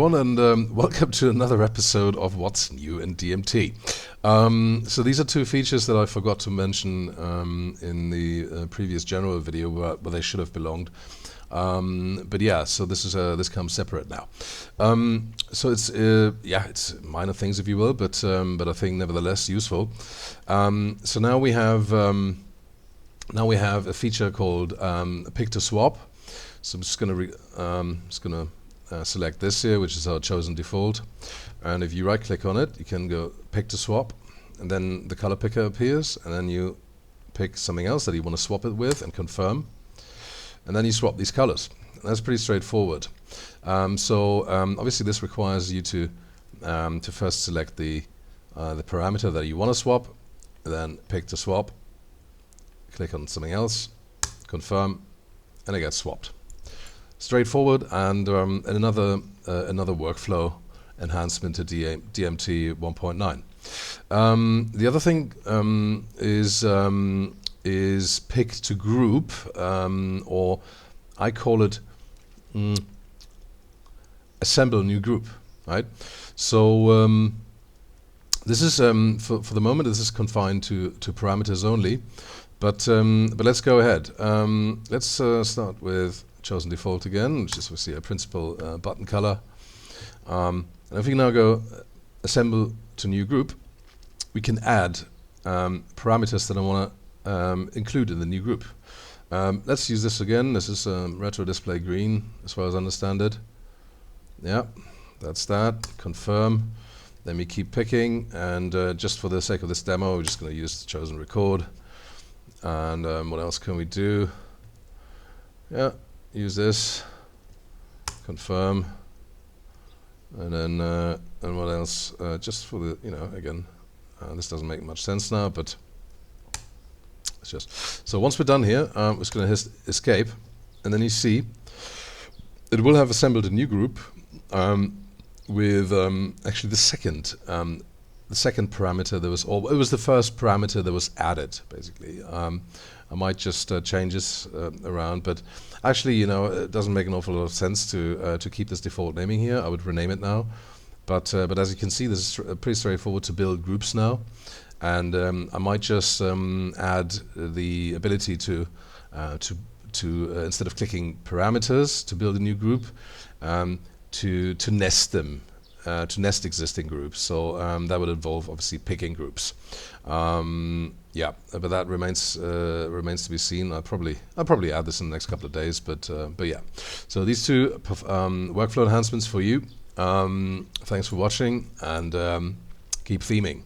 And welcome to another episode of What's New in DMT. So these are two features that I forgot to mention in the previous general video where they should have belonged. But yeah, so this comes separate now. So it's minor things, if you will, but I think nevertheless useful. So now we have a feature called Pick to Swap. So I'm just gonna select this here, which is our chosen default, and if you right click on it, you can go pick to swap, and then the color picker appears, and then you pick something else that you want to swap it with and confirm, and then you swap these colors. And that's pretty straightforward. Obviously this requires you to first select the parameter that you want to swap, then pick to swap, click on something else, confirm, and it gets swapped. Straightforward, and another workflow enhancement to DMT 1.9. The other thing is pick to group, or I call it assemble new group. Right. So this is for the moment this is confined to parameters only, but let's go ahead. Let's start with chosen default again, which is obviously a principal button color. And if we now go assemble to new group, we can add parameters that I want to include in the new group. Let's use this again. This is retro display green, as far as I understand it. Yeah, that's that. Confirm. Then we keep picking, and just for the sake of this demo, we're just going to use the chosen record. And what else can we do? Yeah. Use this, confirm, and then and what else? Just for the again, this doesn't make much sense now, but it's just so. Once we're done here, we're just going to hit escape, and then you see it will have assembled a new group with actually the second parameter that was it was the first parameter that was added basically. I might just change this around, but actually, it doesn't make an awful lot of sense to keep this default naming here. I would rename it now, but as you can see, this is pretty straightforward to build groups now, and I might just add the ability to instead of clicking parameters to build a new group, to nest them. To nest existing groups, so that would involve obviously picking groups. Yeah, but that remains to be seen. I'll probably add this in the next couple of days, but yeah. So these two workflow enhancements for you. Thanks for watching, and keep theming.